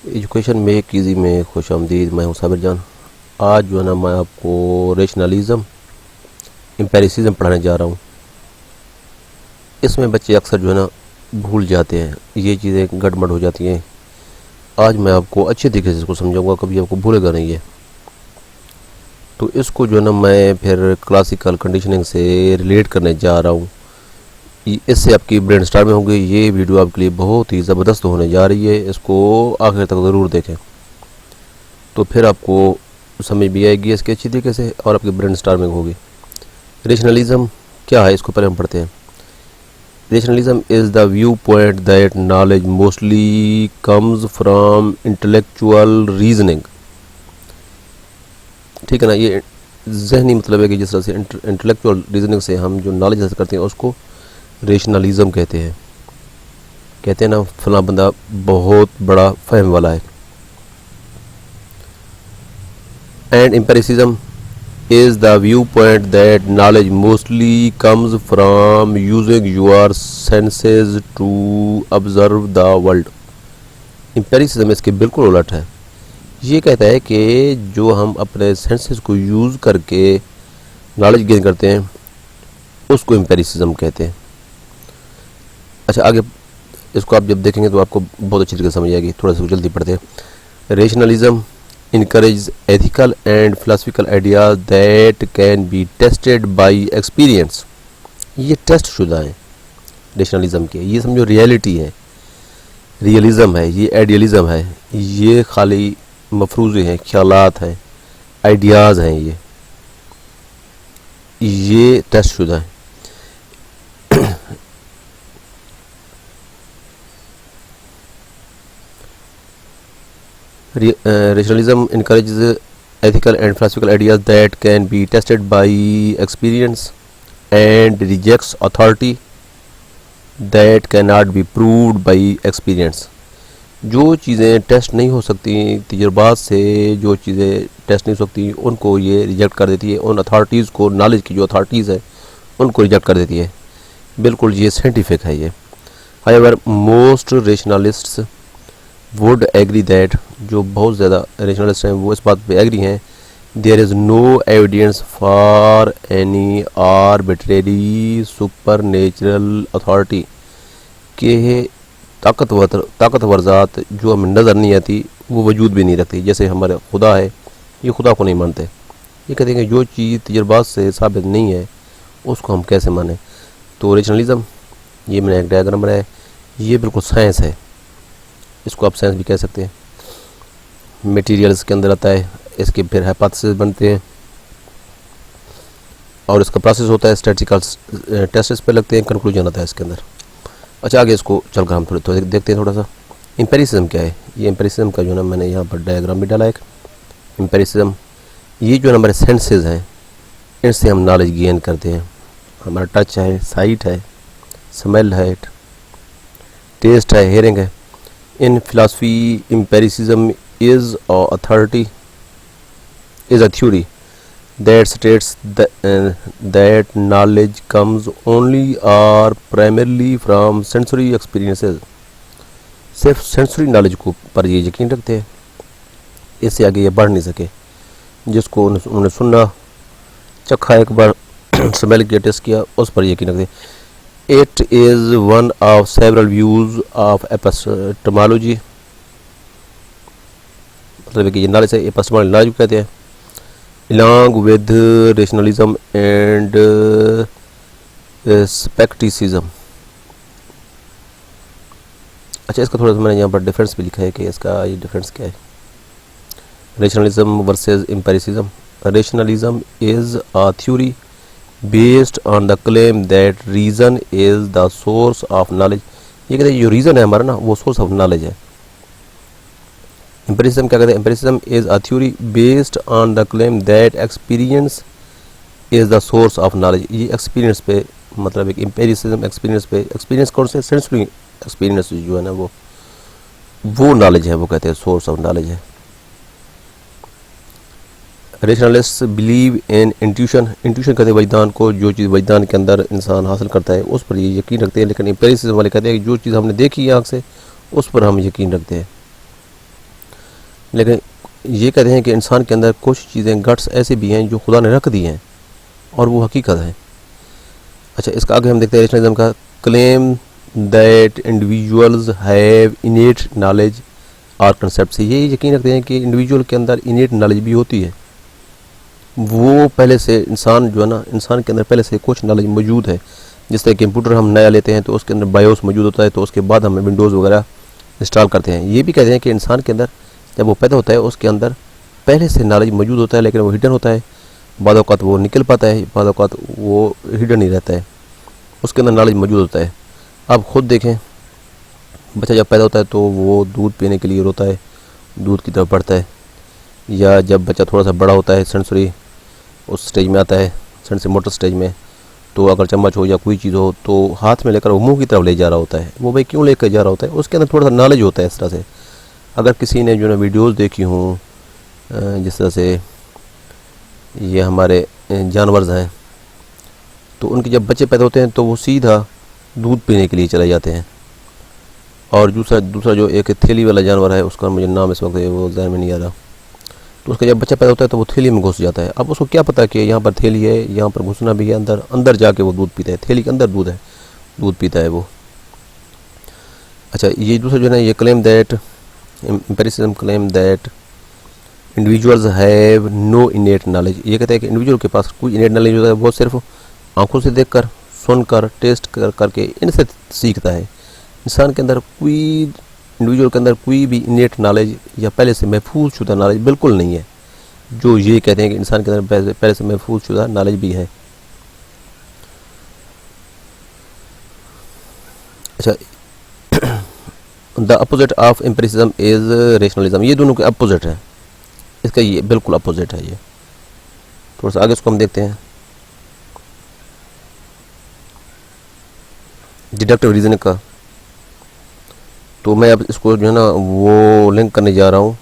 Education make easy में खुश आमदीद। मैं हूँ साबिर जान। आज जो है ना मैं आपको रेशनलिज़म एम्पेरिसिज्म पढ़ाने जा रहा हूँ। इसमें बच्चे अक्सर जो है ना भूल जाते हैं, ये चीज़ें गड़बड़ हो जाती हैं। आज मैं आपको अच्छे तरीके से इसको समझाऊंगा, कभी आपको भूलेगा नहीं है। तो इसको जो है ना मैं फिर क्लासिकल कंडीशनिंग से रिलेट करने जा रहा हूँ। इससे आपकी ब्रेन स्टार्म होगी। ये वीडियो आपके लिए बहुत ही ज़बरदस्त होने जा रही है, इसको आखिर तक ज़रूर देखें, तो फिर आपको समझ भी आएगी इसके अच्छी तरीके से और आपकी ब्रेन स्टार्मिंग होगी। रेशनलिज्म क्या है, इसको पहले हम पढ़ते हैं। Rationalism is the view point that knowledge mostly comes from intellectual reasoning. ठीक है ना, ये जहनी मतलब है कि जिस तरह से इंटेलेक्चुअल रीजनिंग से हम जो नॉलेज हासिल करते हैं उसको रेशनलिज्म कहते हैं। कहते हैं ना फला बंदा बहुत बड़ा फहम वाला है। And empiricism is the viewpoint that knowledge mostly comes from using your senses to observe the world. Empiricism इसके बिल्कुल उलट है। ये कहता है कि जो हम अपने सेंसेस को यूज़ करके नॉलेज गेन करते हैं उसको एम्पेरिसिज्म कहते हैं। अच्छा, आगे इसको आप जब देखेंगे तो आपको बहुत अच्छी तरीके से समझ आएगी। थोड़ा सा जल्दी पढ़ते हैं। Rationalism encourages ethical and philosophical ideas that can be tested by experience. ये टेस्ट शुदा है रेशनलिज्म के। ये समझो रियलिटी है, रियलिज्म है, ये आइडियलिज्म है, ये खाली मफरूज़े हैं, ख्यालात हैं, आइडियाज़ हैं, ये टेस्ट शुदा है। Rationalism encourages ethical and philosophical ideas that can be tested by experience and rejects authority that cannot be proved by experience. जो चीज़ें टेस्ट नहीं हो सकती तजुर्बात से, जो चीज़ें टेस्ट नहीं हो सकती उनको ये रिजेक्ट कर देती है। उन अथॉरिटीज़ को, नॉलेज की जो अथॉरिटीज़ है उनको रिजेक्ट कर देती है। बिल्कुल ये साइंटिफिक है ये। However most rationalists would agree that, जो बहुत ज़्यादा रेशनलिस्ट हैं वो इस बात पे एग्री हैं, there is no evidence for any arbitrary super natural authority, के ताकतवर ज़ात जो हमें नज़र नहीं आती वो वजूद भी नहीं रखती। जैसे हमारे खुदा है, ये खुदा को नहीं मानते। ये कहते हैं कि जो चीज़ तजर्बात से साबित नहीं है उसको हम कैसे माने। तो रेशनलिज्म, ये मैंने एक डायग्राम बनाया है, ये बिल्कुल साइंस है, इसको आप साइंस भी कह सकते हैं। मटेरियल्स के अंदर आता है, इसके फिर हाइपोथेसिस बनते हैं और इसका प्रोसेस होता है, स्टैटिस्टिकल टेस्ट पे लगते हैं, कंक्लूजन आता है इसके अंदर। अच्छा, आगे इसको चलकर हम थोड़ा देखते हैं थोड़ा सा। एम्पेरिसिज्म क्या है? ये एम्पेरिसिज्म का जो ना मैंने यहाँ पर डायग्राम भी डाला है। एम्पेरिसिज्म ये जो हमारे सेंसेस हैं इनसे हम नॉलेज गेन करते हैं। हमारा टच है, साइट है, स्मेल है, टेस्ट है, हेयरिंग है। In philosophy, empiricism is a theory that states that knowledge comes only or primarily from sensory experiences. सिर्फ सेंसरी नॉलेज को पर ये यकीन रखते हैं, इससे आगे ये बढ़ नहीं सके। जिसको उन्होंने सुना, चखा, एक बार स्मेल किया, टेस्ट किया, उस पर यकीन रखते हैं। It is one of several views of epistemology, मतलब कि ये नॉलेज है, एपिस्टेमोलॉजी नॉलेज कहते हैं, along with rationalism and skepticism. अच्छा, इसका थोड़ा सा मैंने यहाँ पर डिफरेंस भी लिखा है कि इसका ये डिफरेंस क्या है। Rationalism versus empiricism. Rationalism is a theory based on the claim that reason is the source of knowledge. ये कहते हैं जो रीज़न है हमारा ना वो सोर्स ऑफ नॉलेज है। एम्पेरिसिज्म क्या कहते हैं? Empiricism is a theory based on the claim that experience is the source of knowledge. ये एक्सपीरियंस पे, मतलब एक एम्पेरिसिज्म एक्सपीरियंस पे, एक्सपीरियंस कौन से? सेंसरी एक्सपीरियंस जो है ना वो नॉलेज है, वो कहते हैं सोर्स ऑफ नॉलेज है। Rationalist believe in intuition. Intuition कहते हैं वजदान को, जो चीज़ वजदान के अंदर इंसान हासिल करता है उस पर ये यकीन रखते हैं। लेकिन एम्पेरिसिज्म वाले कहते हैं कि जो चीज़ हमने देखी आँख से उस पर हम यकीन रखते हैं। लेकिन ये कहते हैं कि इंसान के अंदर कुछ चीज़ें गट्स ऐसी भी हैं जो खुदा ने रख दी हैं और वो हकीकत है। अच्छा, इसका आगे हम देखते हैं रेशनलिज्म का claim that individuals have इनेट knowledge और कंसेप्ट से ये यकीन रखते हैं कि इंडिविजुअल के अंदर इनेट नॉलेज भी होती है। वो पहले से इंसान जो है ना, इंसान के अंदर पहले से कुछ नॉलेज मौजूद है। जिस तरह कंप्यूटर हम नया लेते हैं तो उसके अंदर बायोस मौजूद होता है, तो उसके बाद हम विंडोज़ वगैरह इंस्टॉल करते हैं। ये भी कहते हैं कि इंसान के अंदर जब वो पैदा होता है उसके अंदर पहले से नॉलेज मौजूद होता है, लेकिन वो हिडन होता है। बाद औक़ात वो निकल पाता है, बाद औक़ात वो हिडन ही रहता है, उसके अंदर नॉलेज मौजूद होता है। आप ख़ुद देखें, बच्चा जब पैदा होता है तो वो दूध पीने के लिए रोता है, दूध की तरफ बढ़ता है। या जब बच्चा थोड़ा सा बड़ा होता है, सेंसरी उस स्टेज में आता है, सेंसरी मोटर स्टेज में, तो अगर चम्मच हो या कोई चीज़ हो तो हाथ में लेकर वो मुंह की तरफ ले जा रहा होता है। वो भाई क्यों लेकर जा रहा होता है? उसके अंदर थोड़ा सा नॉलेज होता है इस तरह से। अगर किसी ने जो है वीडियोज़ देखी हों, जिस तरह से ये हमारे जानवर हैं, तो उनके जब बच्चे पैदा होते हैं तो वो सीधा दूध पीने के लिए चले जाते हैं। और दूसरा जो एक थैली वाला जानवर है, उसका मुझे नाम इस वक्त वो ज़हन में नहीं आ रहा, तो उसका जब बच्चा पैदा होता है तो वो थैली में घुस जाता है। अब उसको क्या पता कि यहाँ पर थैली है, यहाँ पर घुसना भी है, अंदर अंदर जाके वो दूध पीता है, थैली के अंदर दूध है, दूध पीता है वो। अच्छा, ये दूसरा जो है ये claim that empiricism claim that individuals have no innate knowledge. ये कहते हैं कि इंडिविजुअल के पास कोई इनेट नॉलेज होता है, वो सिर्फ आंखों से देखकर, सुनकर, टेस्ट करके इनसे सीखता है। इंसान के अंदर कोई, इंडिविजुअल के अंदर कोई भी इनेट नॉलेज या पहले से महफूज शुदा नॉलेज बिल्कुल नहीं है। जो ये कहते हैं कि इंसान के अंदर पहले से महफूज शुदा नॉलेज भी है। अच्छा, the opposite of empiricism is rationalism. ये दोनों के अपोजिट है, इसका ये बिल्कुल अपोजिट है। ये थोड़ा सा आगे इसको हम देखते हैं, डिडक्टिव रीजनिंग का। तो मैं अब इसको जो है ना वो लिंक करने जा रहा हूँ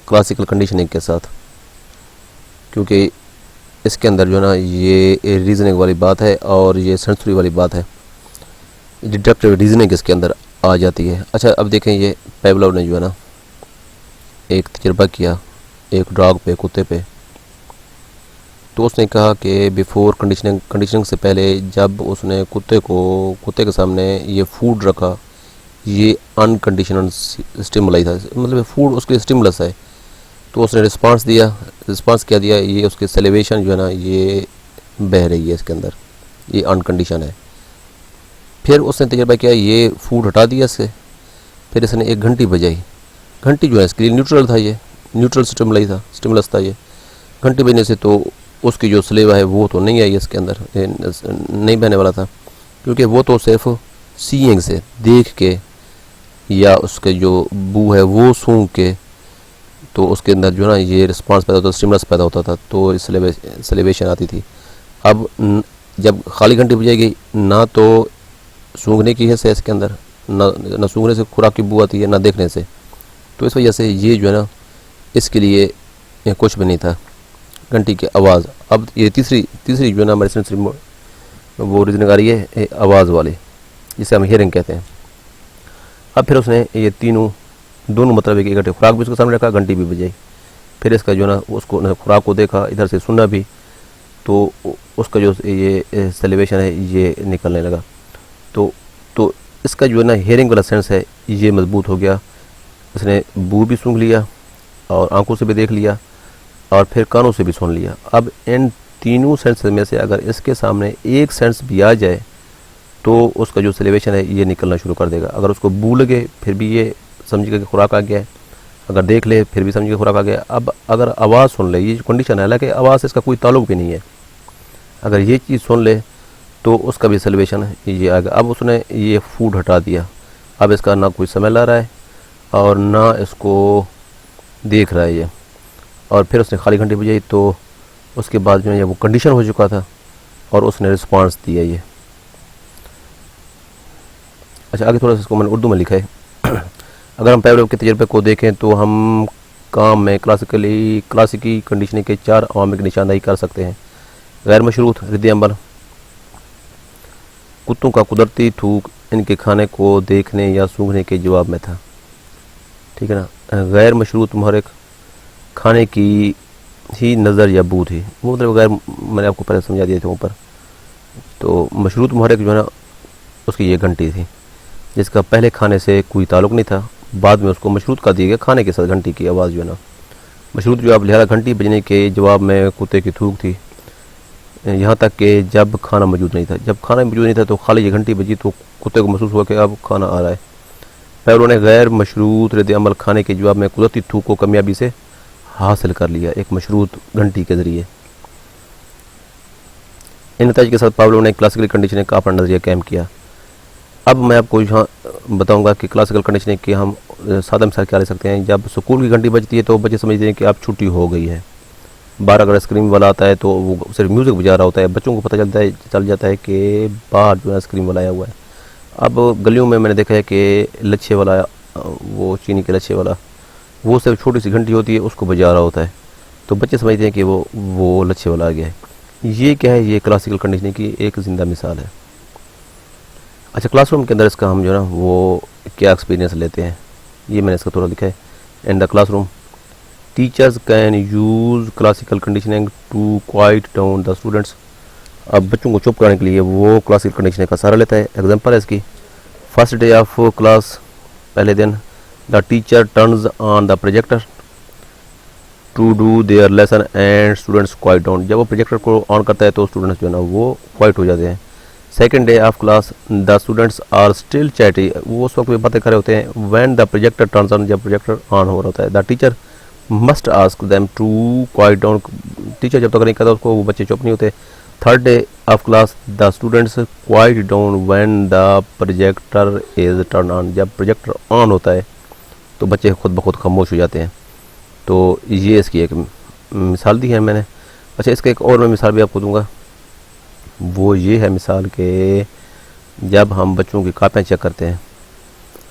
क्लासिकल कंडीशनिंग के साथ, क्योंकि इसके अंदर जो है ना ये रीजनिंग वाली बात है और ये सेंसरी वाली बात है। डिडक्टिव रीजनिंग इसके अंदर आ जाती है। अच्छा, अब देखें, ये पेवलोव ने जो है ना एक तजर्बा किया एक डॉग पे, कुत्ते पे। तो उसने कहा कि बिफोर कंडीशनिंग से पहले जब उसने कुत्ते के सामने ये फूड रखा, ये अनकंडीशनल स्टिमुलाई था, मतलब फूड उसके स्टिमुलस है, तो उसने रिस्पांस क्या दिया, ये उसके सेलिवेशन जो है ना ये बह रही है इसके अंदर, ये अनकंडीशन है। फिर उसने तजर्बा किया, ये फूड हटा दिया इससे, फिर इसने एक घंटी बजाई। घंटी जो है इसके लिए न्यूट्रल था, ये न्यूट्रल स्टिमुलस था ये। घंटी बजने से तो उसकी जो स्लेवा है वो तो नहीं आई इसके अंदर, नहीं बहने वाला था, क्योंकि वो तो सिर्फ सीइंग से, देख के, या उसके जो बू है वो सूंघ के, तो उसके अंदर जो है ना ये रिस्पांस पैदा होता था, स्टिमुलस पैदा होता था, तो सेलिवेशन आती थी। अब जब खाली घंटी बजाएगी, ना तो सूंघने की है इसके अंदर, ना सूंघने से खुराक की बू आती है, ना देखने से, तो इस वजह से ये जो है ना इसके लिए कुछ भी नहीं था, घंटी की आवाज़। अब ये तीसरी जो है ना हमारी सेंसरी वो रीजनिंग आ रही है आवाज़ वाली, जिसे हम हियरिंग कहते हैं। अब फिर उसने ये दोनों मतलब एक इकट्ठे खुराक भी उसके सामने रखा, घंटी भी बजाई, फिर इसका जो है ना उसको खुराक को देखा, इधर से सुना भी, तो उसका जो ये सेलिवेशन है ये निकलने लगा। तो इसका जो है ना हियरिंग वाला सेंस है ये मजबूत हो गया। इसने बू भी सूंघ लिया और आंखों से भी देख लिया और फिर कानों से भी सुन लिया। अब इन तीनों सेंस में से अगर इसके सामने एक सेंस भी आ जाए तो उसका जो सेलिवेशन है ये निकलना शुरू कर देगा। अगर उसको बू लगे फिर भी ये समझेगा कि खुराक आ गया है, अगर देख ले फिर भी समझेगा खुराक आ गया। अब अगर आवाज़ सुन ले, ये जो कंडीशन है, हालांकि आवाज़ से इसका कोई ताल्लुक भी नहीं है, अगर ये चीज़ सुन ले तो उसका भी सेलिवेशन है ये आएगा। अब उसने ये फूड हटा दिया, अब इसका ना कोई स्मेल आ रहा है और ना इसको देख रहा है ये, और फिर उसने खाली घंटी बजाई, तो उसके बाद जो है वो कंडीशन हो चुका था और उसने रिस्पांस दिया ये। अच्छा, आगे थोड़ा सा इसको मैंने उर्दू में लिखा है। अगर हम पेवलोव के तजर्बे को देखें तो हम काम में क्लासिकी कंडीशनिंग के 4 अवामिल की निशानदाही कर सकते हैं। गैर मशरूत रद्द अमल, कुत्तों का कुदरती थूक इनके खाने को देखने या सूंघने के जवाब में था, ठीक है ना। गैर मशरूत मुहर्रिक, खाने की ही नज़र या बू थी, वो मतलब बगैर मैंने आपको पहले समझा दिए थे ऊपर। तो मशरूत मुहर्रिक जो है ना उसकी ये घंटी थी, जिसका पहले खाने से कोई ताल्लुक़ नहीं था, बाद में उसको मशरूत कर दिया गया खाने के साथ। घंटी की आवाज़ जो है ना मशरूत जो आप लिहाजा घंटी बजने के जवाब में कुत्ते की थूक थी, यहाँ तक कि जब खाना मौजूद नहीं था। जब खाना मौजूद नहीं था तो खाली ये घंटी बजी तो कुत्ते को महसूस हुआ कि अब खाना आ रहा है। फिर उन्होंने गैर मशरूत रद्द अमल खाने के जवाब में कुदरती थूक को कामयाबी से हासिल कर लिया एक मशरूत घंटी के ज़रिए। इन नतीजे के साथ पाब्लो ने क्लासिकल कंडीशनिंग का अपना नज़रिया कायम किया। अब मैं आपको यहाँ बताऊंगा कि क्लासिकल कंडीशनिंग के हम सादा मिसाल क्या ले सकते हैं। जब स्कूल की घंटी बजती है तो बच्चे समझते हैं कि अब छुट्टी हो गई है। बाहर अगर आइसक्रीम वाला आता है तो वो सिर्फ म्यूज़िक बजा रहा होता है, बच्चों को पता चल जाता है कि बाहर जो है आइसक्रीम वाला आया हुआ है। अब गलियों में मैंने देखा है कि लच्छे वाला, वो चीनी के लच्छे वाला, वो सिर्फ छोटी सी घंटी होती है, उसको बजा रहा होता है, तो बच्चे समझते हैं कि वो लच्छे वाला आ गया है। ये क्या है? ये क्लासिकल कंडीशनिंग की एक ज़िंदा मिसाल है। अच्छा, क्लासरूम के अंदर इसका हम जो है ना वो क्या एक्सपीरियंस लेते हैं, ये मैंने इसका थोड़ा लिखा है। In the classroom teachers can use classical conditioning to quiet down the students. अब बच्चों को चुप कराने के लिए वो क्लासिकल कंडीशनिंग का सहारा लेता है। एग्जांपल है इसकी, फर्स्ट डे ऑफ क्लास, पहले दिन, the teacher turns on the projector to do their lesson and students quiet down. जब वो प्रोजेक्टर को ऑन करता है तो स्टूडेंट्स जो है ना वो क्वाइट हो जाते हैं। Second day of class, the students are still chatty, वो उस वक्त भी बातें कर रहे होते हैं। When the projector turns on, जब प्रोजेक्टर ऑन हो रहा होता है। The teacher must ask them to quiet down, teacher जब तक नहीं करता उसको वो बच्चे चुप नहीं होते। Third day of class, the students quiet down when the projector is turn on, जब प्रोजेक्टर ऑन होता है तो बच्चे खुद ब खुद खामोश हो जाते हैं। तो ये इसकी एक मिसाल दी है मैंने। अच्छा, इसका एक और मैं मिसाल भी आपको दूंगा, वो ये है मिसाल के जब हम बच्चों की कापियाँ चेक करते हैं,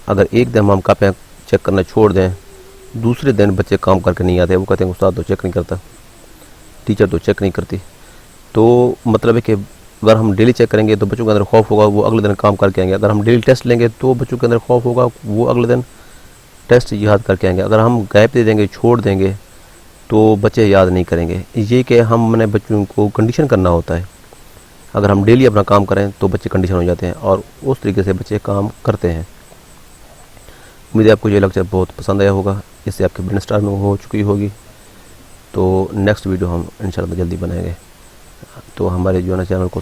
अगर एक दिन हम कापियाँ चेक करना छोड़ दें, दूसरे दिन बच्चे काम करके नहीं आते, वो कहते हैं उस्ताद तो चेक नहीं करता, टीचर तो चेक नहीं करती। तो मतलब है कि अगर हम डेली चेक करेंगे तो बच्चों के अंदर खौफ होगा, वो अगले दिन काम करके आएंगे। अगर हम डेली टेस्ट लेंगे तो बच्चों के अंदर खौफ होगा, वो अगले दिन टेस्ट याद करके आएंगे। अगर हम गैप दे देंगे, छोड़ देंगे, तो बच्चे याद नहीं करेंगे। ये कि हमने बच्चों को कंडीशन करना होता है। अगर हम डेली अपना काम करें तो बच्चे कंडीशन हो जाते हैं और उस तरीके से बच्चे काम करते हैं। उम्मीद है आपको ये लेक्चर बहुत पसंद आया होगा, इससे आपकी ब्रेन स्टॉर्मिंग हो चुकी होगी। तो नेक्स्ट वीडियो हम इंशाल्लाह जल्दी बनाएंगे। तो हमारे जो है ना चैनल को